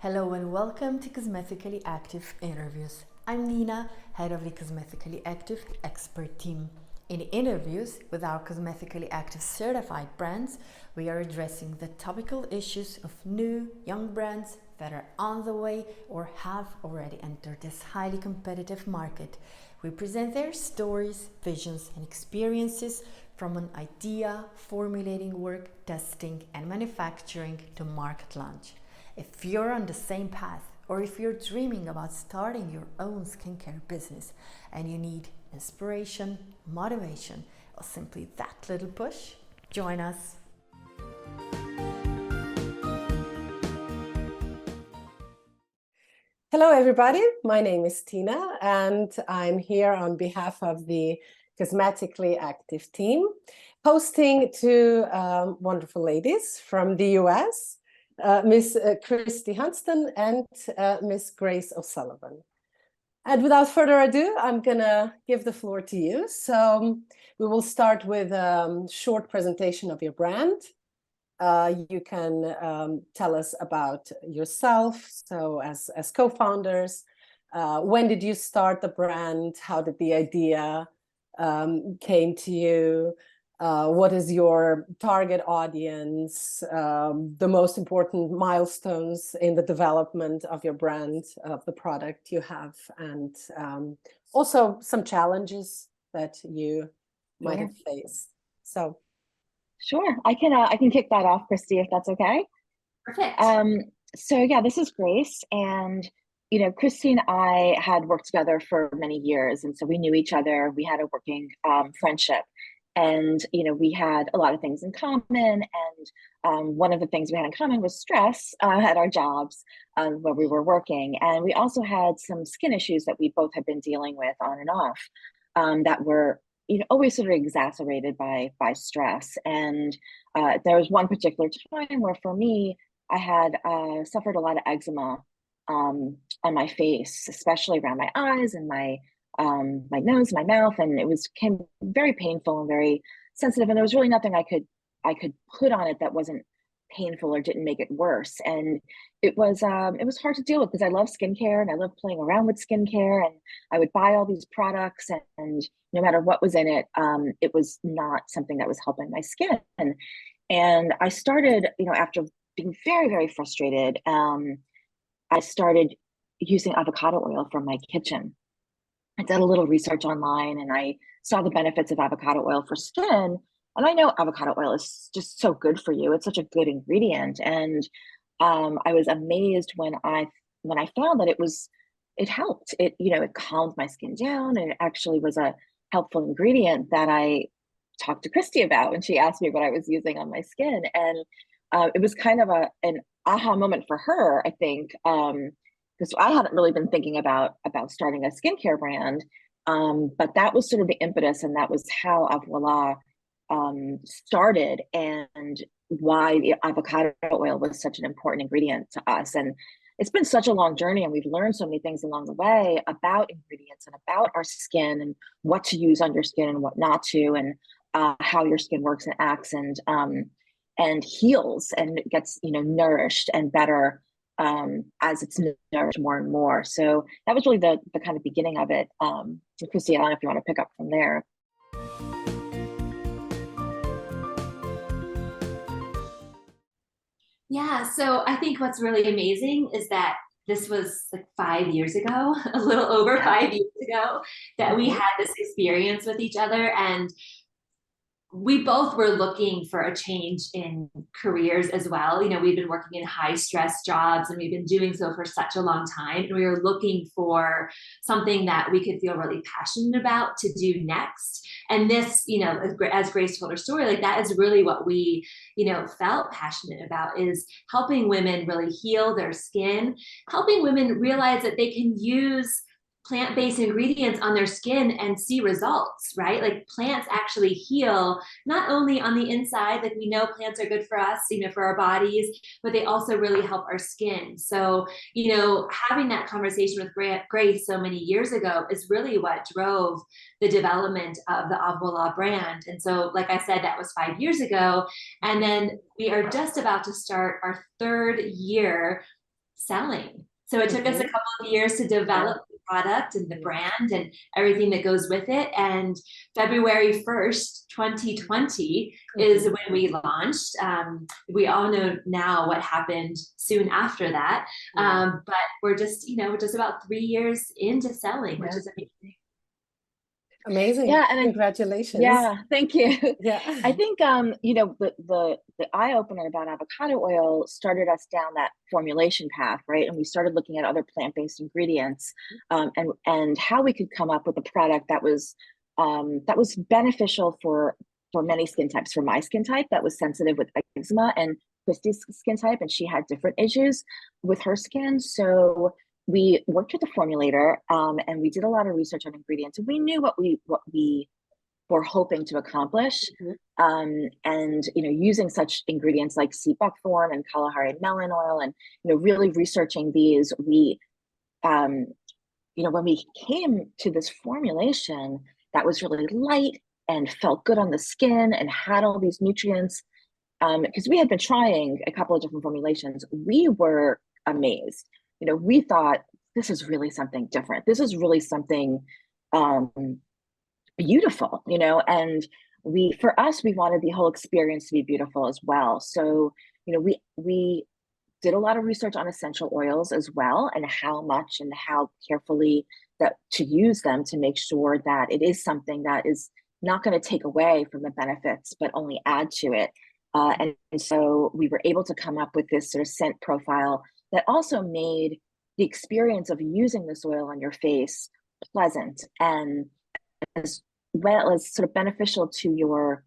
Hello and welcome to Cosmetically Active Interviews. I'm Nina, head of the Cosmetically Active expert team. In the interviews with our Cosmetically Active certified brands, we are addressing the topical issues of new, young brands that are on the way or have already entered this highly competitive market. We present their stories, visions, and experiences from an idea, formulating work, testing, and manufacturing to market launch. If you're on the same path, or if you're dreaming about starting your own skincare business and you need inspiration, motivation, or simply that little push, join us. Hello, everybody. My name is Tina, and I'm here on behalf of the Cosmetically Active team, hosting two wonderful ladies from the US, Miss Christy Hunston and Miss Grace O'Sullivan. And without further ado, I'm going to give the floor to you. So we will start with a short presentation of your brand. You can tell us about yourself. So as co-founders, when did you start the brand? How did the idea came to you? What is your target audience? The most important milestones in the development of your brand, of the product you have, and also some challenges that you might have faced. So. Sure, I can kick that off, Christy, if that's okay. Perfect. So yeah, this is Grace, and Christy and I had worked together for many years, and so we knew each other. We had a working friendship, and we had a lot of things in common. And one of the things we had in common was stress at our jobs where we were working, and we also had some skin issues that we both had been dealing with on and off that were always sort of exacerbated by stress. And there was one particular time where, for me, I had suffered a lot of eczema on my face, especially around my eyes and my nose, my mouth, and it became very painful and very sensitive. And there was really nothing I could put on it that wasn't painful or didn't make it worse. And it was hard to deal with because I love skincare and I love playing around with skincare, and I would buy all these products, and no matter what was in it, it was not something that was helping my skin. And I started, after being very, very frustrated, I started using avocado oil from my kitchen. I did a little research online and I saw the benefits of avocado oil for skin. And I know avocado oil is just so good for you. It's such a good ingredient. And I was amazed when I found that it helped. It calmed my skin down, and it actually was a helpful ingredient that I talked to Christy about when she asked me what I was using on my skin. And it was kind of an aha moment for her, I think, because I hadn't really been thinking about starting a skincare brand. But that was sort of the impetus, and that was how Avoila started, and why the avocado oil was such an important ingredient to us. And it's been such a long journey, and we've learned so many things along the way about ingredients and about our skin and what to use on your skin and what not to, and how your skin works and acts and heals and gets nourished and better as it's nourished more and more. So that was really the kind of beginning of it. Christy, I don't know if you want to pick up from there. Yeah, so I think what's really amazing is that this was like 5 years ago, a little over 5 years ago, that we had this experience with each other. And we both were looking for a change in careers as well. We've been working in high stress jobs, and we've been doing so for such a long time. And we were looking for something that we could feel really passionate about to do next. And this, as Grace told her story, like that is really what we, felt passionate about, is helping women really heal their skin, helping women realize that they can use plant-based ingredients on their skin and see results, right? Like plants actually heal not only on the inside, like we know plants are good for us, for our bodies, but they also really help our skin. So, having that conversation with Grace so many years ago is really what drove the development of the Avoila brand. And so, like I said, that was 5 years ago. And then we are just about to start our third year selling. So it took us a couple of years to develop the product and the brand and everything that goes with it. And February 1st, 2020 is when we launched. We all know now what happened soon after that. But we're just, just about 3 years into selling, which is amazing. Amazing. Yeah, and congratulations. Yeah, thank you. Yeah. I think the eye opener about avocado oil started us down that formulation path, right? And we started looking at other plant-based ingredients, and how we could come up with a product that was beneficial for many skin types. For my skin type, that was sensitive with eczema, and Christy's skin type, and she had different issues with her skin. So we worked with the formulator, and we did a lot of research on ingredients. And we knew what we were hoping to accomplish. And using such ingredients like sea buckthorn and Kalahari melon oil, and really researching these, we when we came to this formulation that was really light and felt good on the skin and had all these nutrients, because we had been trying a couple of different formulations, we were amazed. We thought, this is really something different. This is really something beautiful, and for us, we wanted the whole experience to be beautiful as well. So, we did a lot of research on essential oils as well, and how much and how carefully to use them to make sure that it is something that is not going to take away from the benefits, but only add to it. And so we were able to come up with this sort of scent profile that also made the experience of using this oil on your face pleasant, and as well as sort of beneficial to your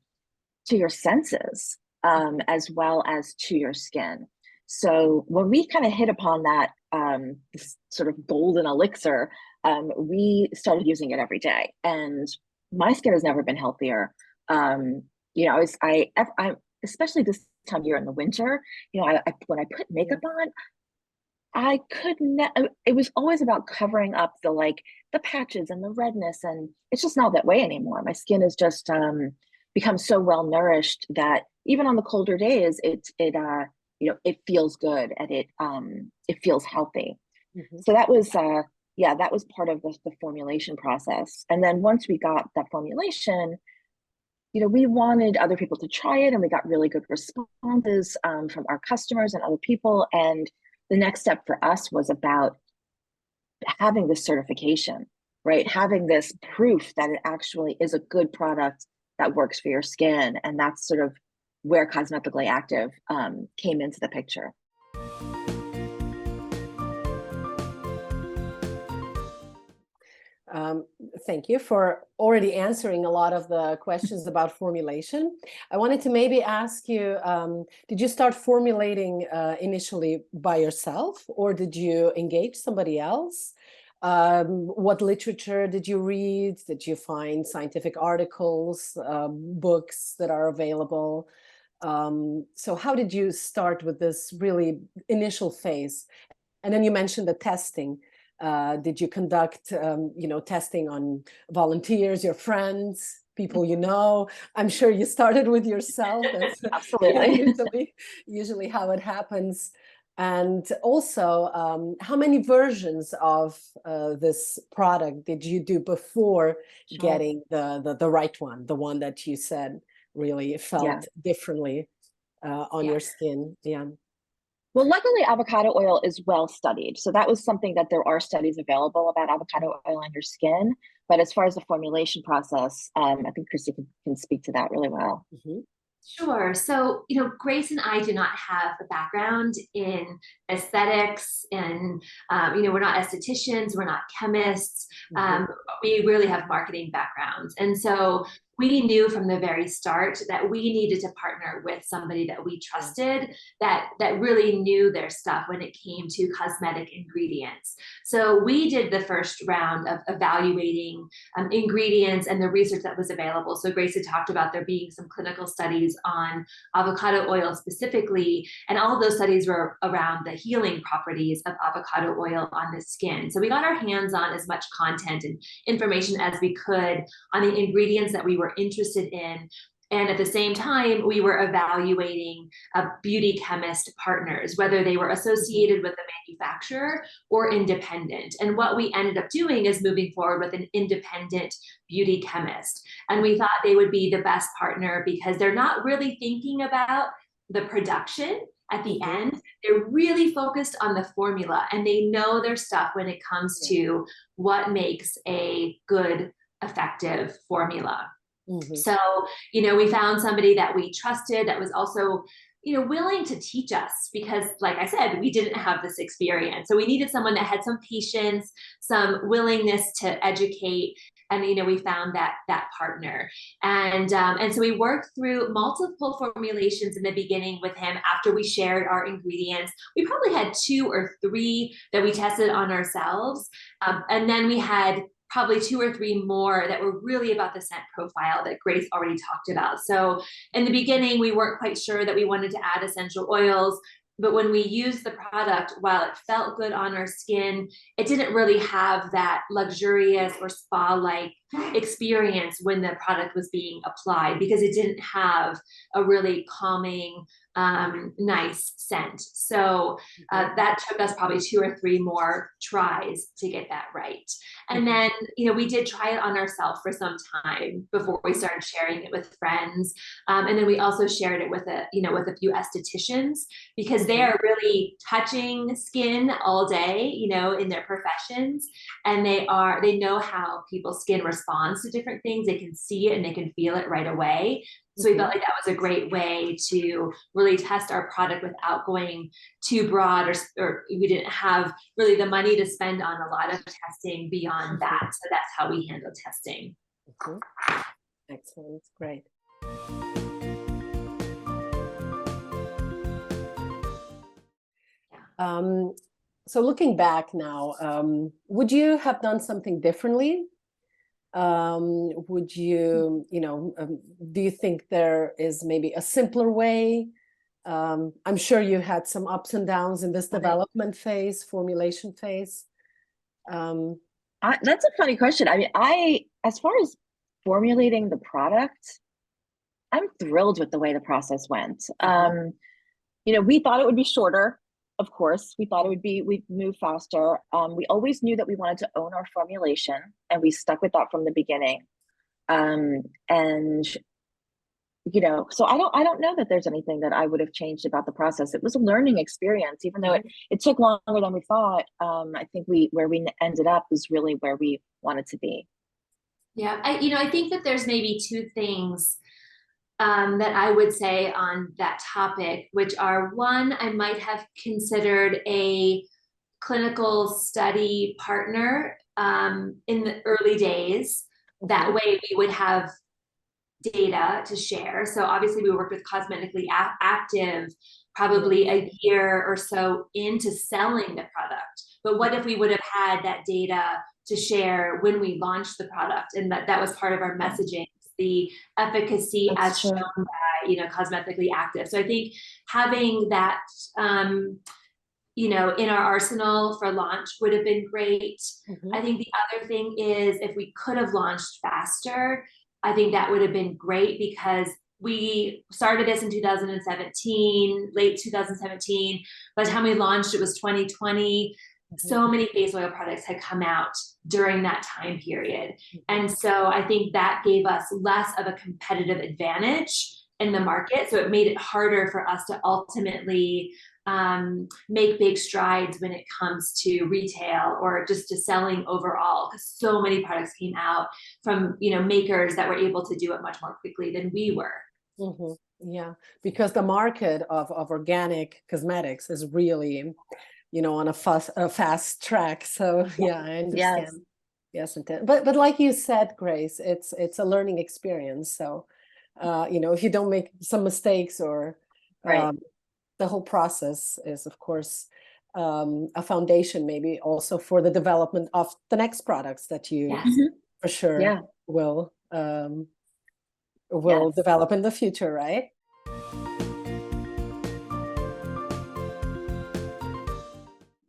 senses, as well as to your skin. So when we kind of hit upon that this sort of golden elixir, we started using it every day, and my skin has never been healthier. I especially this time of year in the winter, when I put makeup on, I couldn't, it was always about covering up the patches and the redness, and it's just not that way anymore. My skin has just become so well nourished that even on the colder days, it feels good, and it feels healthy. So that was that was part of the formulation process. And then once we got that formulation, we wanted other people to try it, and we got really good responses from our customers and other people. And the next step for us was about having this certification, right? Having this proof that it actually is a good product that works for your skin. And that's sort of where CosmEthically Active came into the picture. Thank you for already answering a lot of the questions about formulation. I wanted to maybe ask you, did you start formulating initially by yourself, or did you engage somebody else? What literature did you read? Did you find scientific articles, books that are available? So how did you start with this really initial phase? And then you mentioned the testing. Did you conduct, testing on volunteers, your friends, people you know? I'm sure you started with yourself. That's Absolutely. usually how it happens. And also, how many versions of this product did you do before getting the right one, the one that you said really felt differently on your skin? Yeah. Well, luckily, avocado oil is well studied. So that was something that there are studies available about avocado oil on your skin. But as far as the formulation process, I think Christy can speak to that really well. Sure. So, Grace and I do not have a background in aesthetics, and, we're not estheticians, we're not chemists. We really have marketing backgrounds. And so we knew from the very start that we needed to partner with somebody that we trusted, that really knew their stuff when it came to cosmetic ingredients. So we did the first round of evaluating ingredients and the research that was available. So Grace had talked about there being some clinical studies on avocado oil specifically, and all of those studies were around the healing properties of avocado oil on the skin. So we got our hands on as much content and information as we could on the ingredients that we were interested in. And at the same time, we were evaluating beauty chemist partners, whether they were associated with the manufacturer or independent. And what we ended up doing is moving forward with an independent beauty chemist. And we thought they would be the best partner because they're not really thinking about the production at the end. They're really focused on the formula, and they know their stuff when it comes to what makes a good, effective formula. So, we found somebody that we trusted that was also, willing to teach us because, like I said, we didn't have this experience. So we needed someone that had some patience, some willingness to educate. And, we found that partner. And so we worked through multiple formulations in the beginning with him after we shared our ingredients. We probably had 2 or 3 that we tested on ourselves. And then we had probably 2 or 3 more that were really about the scent profile that Grace already talked about. So in the beginning, we weren't quite sure that we wanted to add essential oils, but when we used the product, while it felt good on our skin, it didn't really have that luxurious or spa-like experience when the product was being applied because it didn't have a really calming, nice scent. So that took us probably 2 or 3 more tries to get that right. And then, we did try it on ourselves for some time before we started sharing it with friends. And then we also shared it with with a few estheticians because they are really touching skin all day, in their professions. And they know how people's skin responds to different things. They can see it and they can feel it right away. So we felt like that was a great way to really test our product without going too broad, or we didn't have really the money to spend on a lot of testing beyond that. So that's how we handle testing. Excellent, great. So looking back now, would you have done something differently? Would you, do you think there is maybe a simpler way? I'm sure you had some ups and downs in this development phase, formulation phase. That's a funny question. I mean, as far as formulating the product, I'm thrilled with the way the process went. We thought it would be shorter. Of course, we thought we'd move faster. We always knew that we wanted to own our formulation, and we stuck with that from the beginning. So I don't know that there's anything that I would have changed about the process. It was a learning experience, even though it took longer than we thought. I think where we ended up was really where we wanted to be. Yeah, I think that there's maybe 2 things that I would say on that topic, which are, one, I might have considered a clinical study partner in the early days. That way we would have data to share. So obviously we worked with CosmEthically ACTIVE probably a year or so into selling the product. But what if we would have had that data to share when we launched the product, and that was part of our messaging, the efficacy as shown by CosmEthically ACTIVE. So I think having that in our arsenal for launch would have been great. I think the other thing is, if we could have launched faster, I think that would have been great, because we started this in 2017, late 2017. By the time we launched, it was 2020. So many face oil products had come out during that time period. And so I think that gave us less of a competitive advantage in the market. So it made it harder for us to ultimately make big strides when it comes to retail or just to selling overall, because so many products came out from makers that were able to do it much more quickly than we were. Yeah, because the market of organic cosmetics is really on a fast track. So yeah, I understand. Yes, but like you said, Grace, it's a learning experience. So if you don't make some mistakes, or the whole process is, of course, a foundation maybe also for the development of the next products that you for sure will develop in the future, right?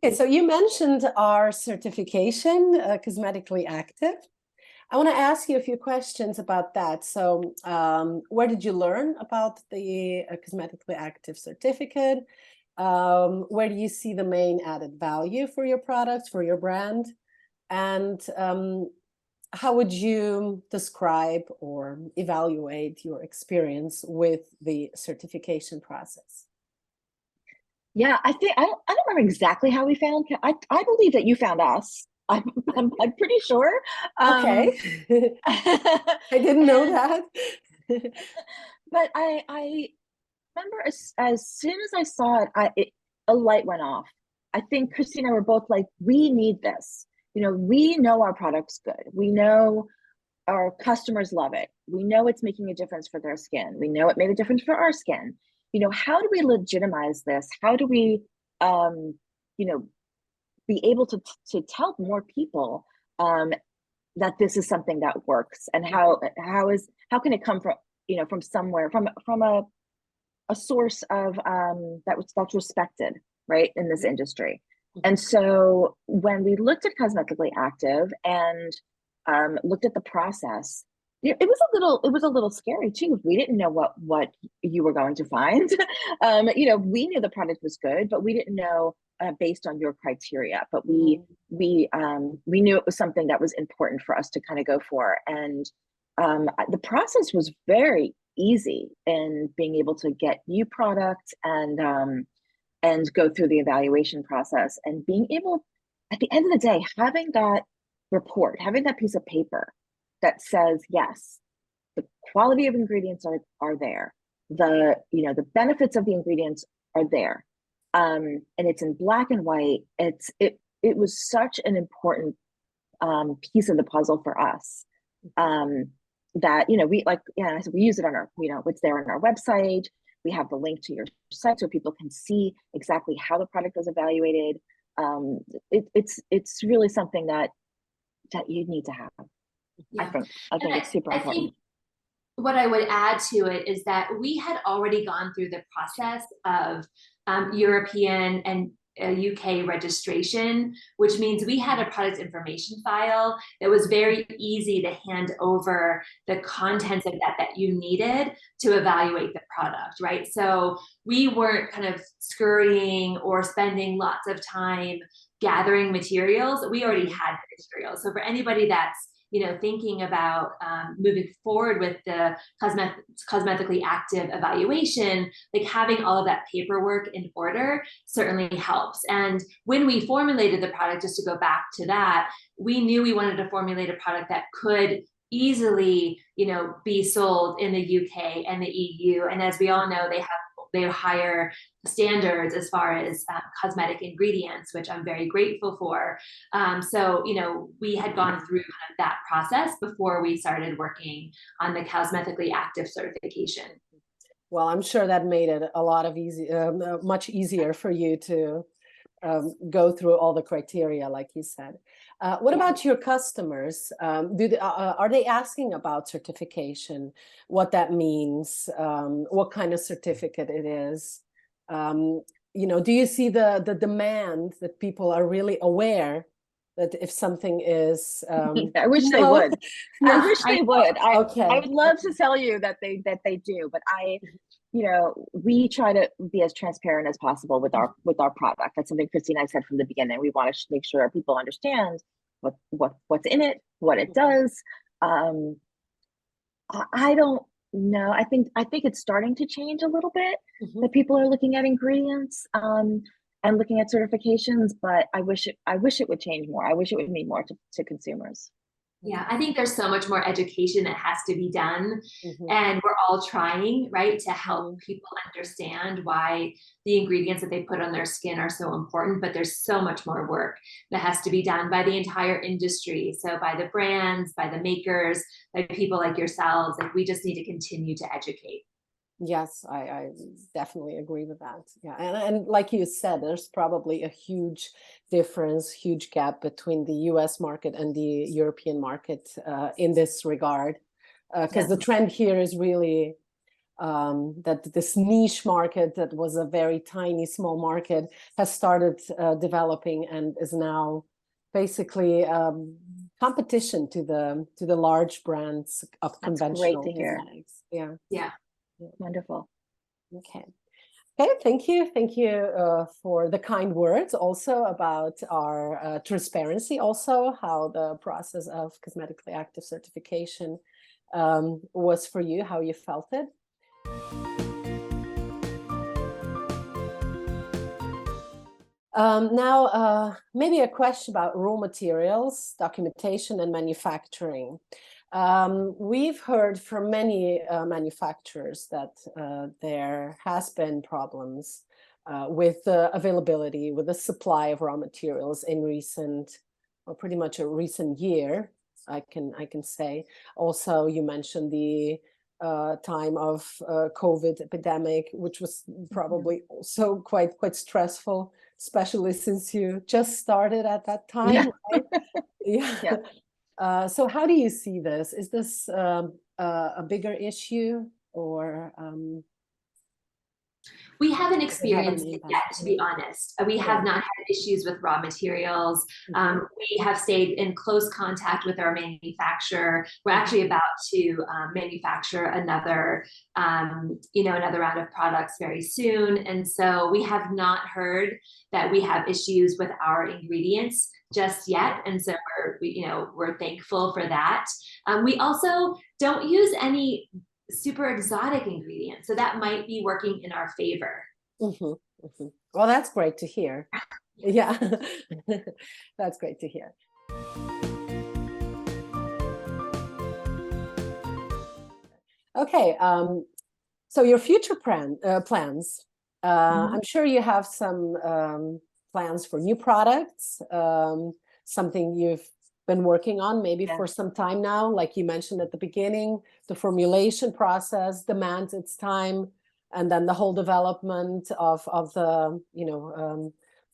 Okay, so you mentioned our certification, CosmEthically ACTIVE. I want to ask you a few questions about that. So where did you learn about the Cosmetically Active certificate? Where do you see the main added value for your product, for your brand? And how would you describe or evaluate your experience with the certification process? Yeah, I don't remember exactly how we found. I believe that you found us. I'm pretty sure. Okay, I didn't know that. But I remember as soon as I saw it, a light went off. I think Christine and I were both like, we need this. You know, we know our product's good. We know our customers love it. We know it's making a difference for their skin. We know it made a difference for our skin. You know, how do we legitimize this? How do we, you know, be able to tell more people that this is something that works, and how can it come from, you know, from somewhere, from a source of that's respected, right, in this industry. And so when we looked at Cosmetically Active and looked at the process, it was a little scary too. We didn't know what you were going to find. You know, we knew the product was good, but we didn't know based on your criteria. But we knew it was something that was important for us to kind of go for. And the process was very easy in being able to get you product and go through the evaluation process, and being able, at the end of the day, having that report, having that piece of paper that says, yes, the quality of ingredients are there, the, you know, the benefits of the ingredients are there, and it's in black and white. It was such an important piece of the puzzle for us, that, you know, we, like, yeah, so we use it on our, you know, it's there on our website. We have the link to your site so people can see exactly how the product was evaluated. It's really something that you need to have. Yeah. I think it's super important. Think what I would add to it is that we had already gone through the process of European and UK registration, which means we had a product information file that was very easy to hand over the contents of that you needed to evaluate the product, right? So we weren't kind of scurrying or spending lots of time gathering materials. We already had the materials. So for anybody that's, you know, thinking about moving forward with the Cosmetically Active evaluation, like having all of that paperwork in order certainly helps. And when we formulated the product, just to go back to that, we knew we wanted to formulate a product that could easily, you know, be sold in the UK and the EU. And as we all know, they have higher standards as far as cosmetic ingredients, which I'm very grateful for. So, you know, we had gone through kind of that process before we started working on the Cosmetically Active certification. Well, I'm sure that made it a lot of much easier for you to go through all the criteria, like you said. What about your customers? Are they asking about certification, what that means, what kind of certificate it is? You know, do you see the demand that people are really aware that if something is I wish they would. I wish they would. I would love to tell you that they do, but you know, we try to be as transparent as possible with our product. That's something Christine and I said from the beginning. We want to make sure people understand what's in it, what it does. I don't know. I think it's starting to change a little bit, that people are looking at ingredients and looking at certifications, but I wish it would change more. I wish it would mean more to consumers. Yeah, I think there's so much more education that has to be done, and we're all trying, right, to help people understand why the ingredients that they put on their skin are so important, but there's so much more work that has to be done by the entire industry. So by the brands, by the makers, by people like yourselves, like we just need to continue to educate. Yes, I definitely agree with that. Yeah, and like you said, there's probably a huge difference, huge gap between the US market and the European market in this regard, because the trend here is really that this niche market that was a very tiny, small market has started developing and is now basically competition to the large brands of That's conventional great to hear. cosmetics. Yeah. Yeah. Wonderful. Okay. Okay, thank you. Thank you for the kind words also about our transparency, also how the process of cosmetically active certification was for you, how you felt it. Now, maybe a question about raw materials, documentation, and manufacturing. We've heard from many manufacturers that there has been problems with the availability, with the supply of raw materials in recent, or pretty much a recent year, I can say. Also, you mentioned the time of COVID epidemic, which was probably also quite stressful, especially since you just started at that time. Yeah. Right? Yeah. Yeah. So how do you see this? Is this a bigger issue, or we haven't experienced it yet, to be Yeah. honest. We have not had issues with raw materials. Mhm. We have stayed in close contact with our manufacturer. We're actually about to manufacture another, another round of products very soon. And so we have not heard that we have issues with our ingredients just yet. And so we're thankful for that. We also don't use any super exotic ingredients, so that might be working in our favor. Mm-hmm, mm-hmm. Well, that's great to hear. Yeah, that's great to hear. Okay, so your future plans. I'm sure you have some plans for new products, something you've been working on maybe for some time now. Like you mentioned at the beginning, the formulation process demands its time, and then the whole development of the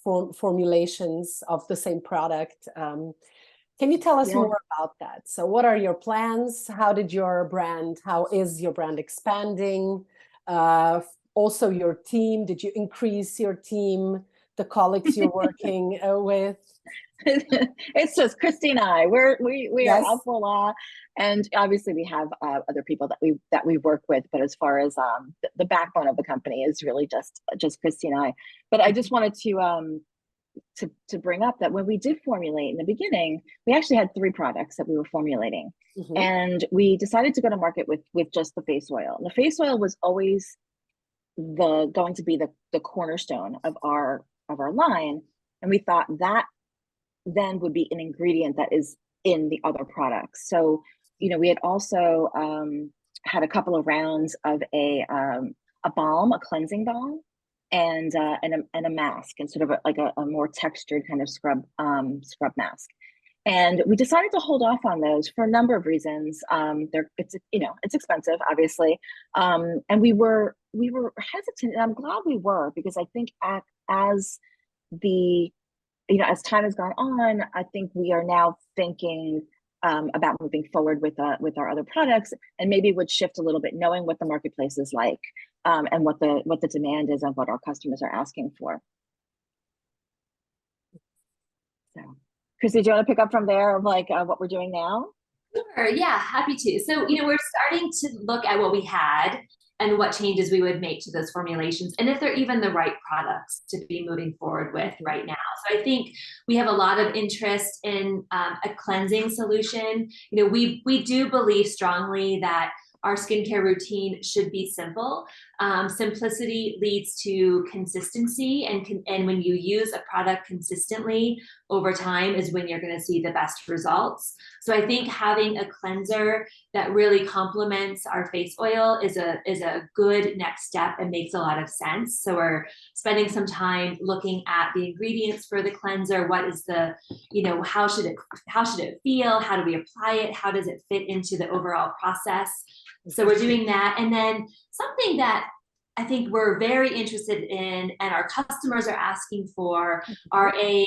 formulations of the same product. Can you tell us more about that? So what are your plans? How is your brand expanding? Also your team, did you increase your team, the colleagues you're working with? It's just Christy and I. We Yes. are Avoila, and obviously we have other people that we work with. But as far as the backbone of the company is really just Christy and I. But I just wanted to bring up that when we did formulate in the beginning, we actually had 3 products that we were formulating, and we decided to go to market with just the face oil. And the face oil was always going to be the cornerstone of our line, and we thought that then would be an ingredient that is in the other products. So, we had also had a couple of rounds of a balm, a cleansing balm, and a mask, and sort of like a more textured kind of scrub mask. And we decided to hold off on those for a number of reasons. It's expensive, obviously, and we were hesitant, and I'm glad we were, because I think as time has gone on, I think we are now thinking about moving forward with our other products, and maybe would shift a little bit, knowing what the marketplace is like, and what the demand is and what our customers are asking for. So, Christy, do you want to pick up from there of what we're doing now? Sure, yeah, happy to. So, we're starting to look at what we had and what changes we would make to those formulations, and if they're even the right products to be moving forward with right now. So I think we have a lot of interest in a cleansing solution. We do believe strongly that our skincare routine should be simple. Simplicity leads to consistency, and when you use a product consistently over time is when you're going to see the best results. So I think having a cleanser that really complements our face oil is a good next step and makes a lot of sense. So we're spending some time looking at the ingredients for the cleanser. What is how should it feel? How do we apply it? How does it fit into the overall process? So we're doing that. And then something that I think we're very interested in and our customers are asking for are a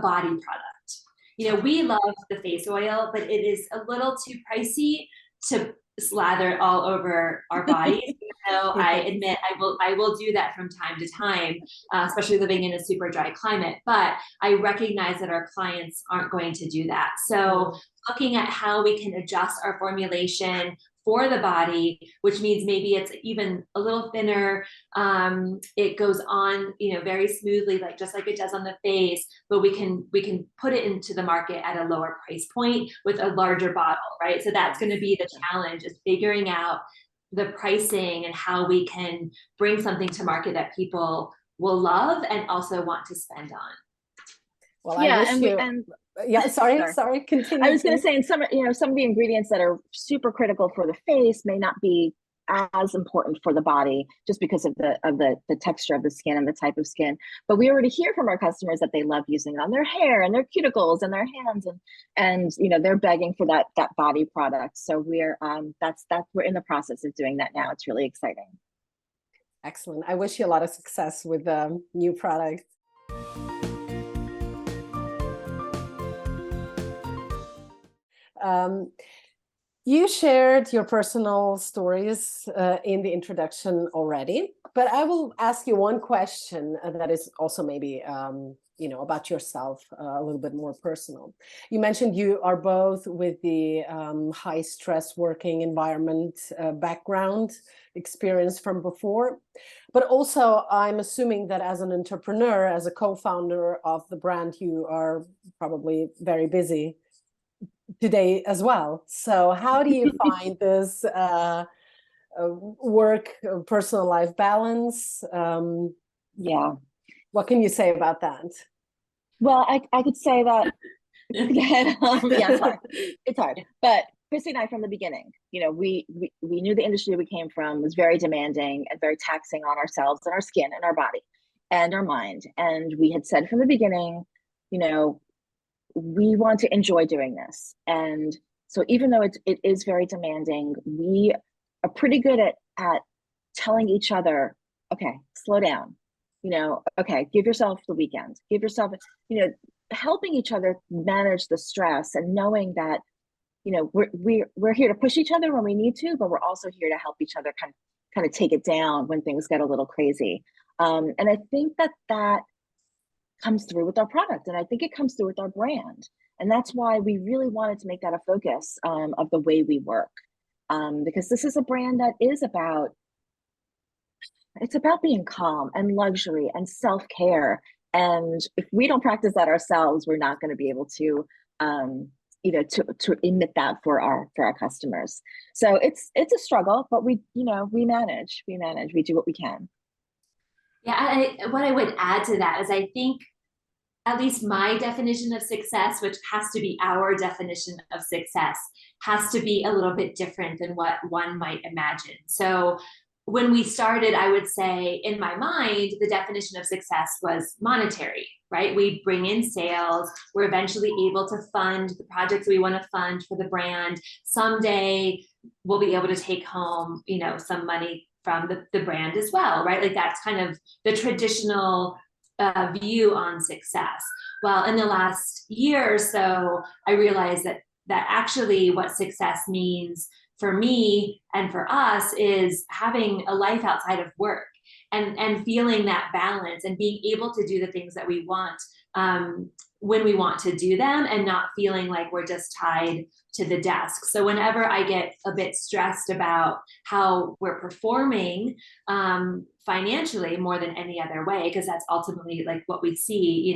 body product. We love the face oil, but it is a little too pricey to slather all over our bodies. So I admit I will do that from time to time, especially living in a super dry climate. But I recognize that our clients aren't going to do that. So looking at how we can adjust our formulation for the body, which means maybe it's even a little thinner. It goes on, very smoothly, like just like it does on the face, but we can put it into the market at a lower price point with a larger bottle, right? So that's going to be the challenge, is figuring out the pricing and how we can bring something to market that people will love and also want to spend on. Well, yeah, I wish you. Yeah, sorry. Continue. I was going to say, in some of the ingredients that are super critical for the face may not be as important for the body, just because of the texture of the skin and the type of skin. But we already hear from our customers that they love using it on their hair and their cuticles and their hands, and they're begging for that body product. So we're in the process of doing that now. It's really exciting. Excellent. I wish you a lot of success with the new product. You shared your personal stories in the introduction already, but I will ask you one question that is also maybe about yourself, a little bit more personal. You mentioned you are both with the high stress working environment background experience from before, but also I'm assuming that as an entrepreneur, as a co-founder of the brand, you are probably very busy today as well. So how do you find this work personal life balance? What can you say about that? Well, I could say that it's hard. But Christy and I, from the beginning, we knew the industry we came from was very demanding and very taxing on ourselves and our skin and our body and our mind. And we had said from the beginning, we want to enjoy doing this. And so even though it is very demanding, we are pretty good at telling each other, okay, slow down, okay, give yourself the weekend, give yourself, helping each other manage the stress, and knowing that, we're here to push each other when we need to, but we're also here to help each other kind of take it down when things get a little crazy. And I think that comes through with our product, and I think it comes through with our brand, and that's why we really wanted to make that a focus of the way we work, because this is a brand that is about being calm and luxury and self-care, and if we don't practice that ourselves, we're not going to be able to to emit that for our customers. So it's a struggle, but we manage, we do what we can. Yeah, what I would add to that is I think at least my definition of success, which has to be our definition of success, has to be a little bit different than what one might imagine. So when we started, I would say in my mind, the definition of success was monetary, right? We bring in sales, we're eventually able to fund the projects we want to fund for the brand. Someday we'll be able to take home, some money from the brand as well, right? Like that's kind of the traditional view on success. Well, in the last year or so, I realized that actually what success means for me and for us is having a life outside of work, and feeling that balance and being able to do the things that we want when we want to do them, and not feeling like we're just tied to the desk. So whenever I get a bit stressed about how we're performing financially more than any other way, because that's ultimately like what we see,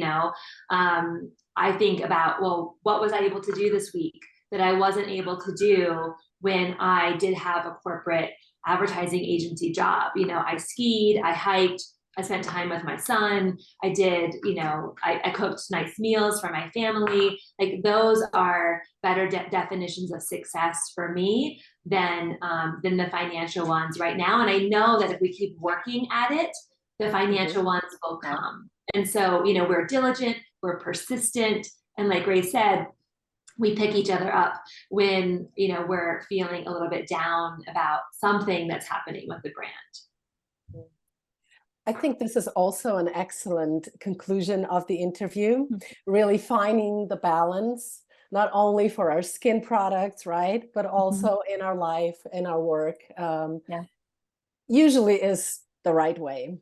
I think about, well, what was I able to do this week that I wasn't able to do when I did have a corporate advertising agency job? I skied, I hiked, I spent time with my son. I did, I cooked nice meals for my family. Like those are better definitions of success for me than the financial ones right now. And I know that if we keep working at it, the financial ones will come. And so, we're diligent, we're persistent. And like Ray said, we pick each other up when, we're feeling a little bit down about something that's happening with the brand. I think this is also an excellent conclusion of the interview, really finding the balance, not only for our skin products, right, but also in our life, in our work. usually is the right way.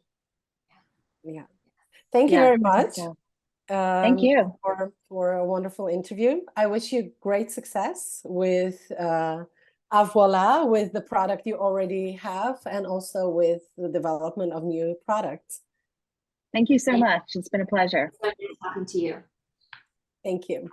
Yeah. Thank you Yeah, very I think much. so. Thank you. For a wonderful interview. I wish you great success with Avoila, with the product you already have, and also with the development of new products. Thank you so much. It's been a pleasure. So nice talking to you. Thank you.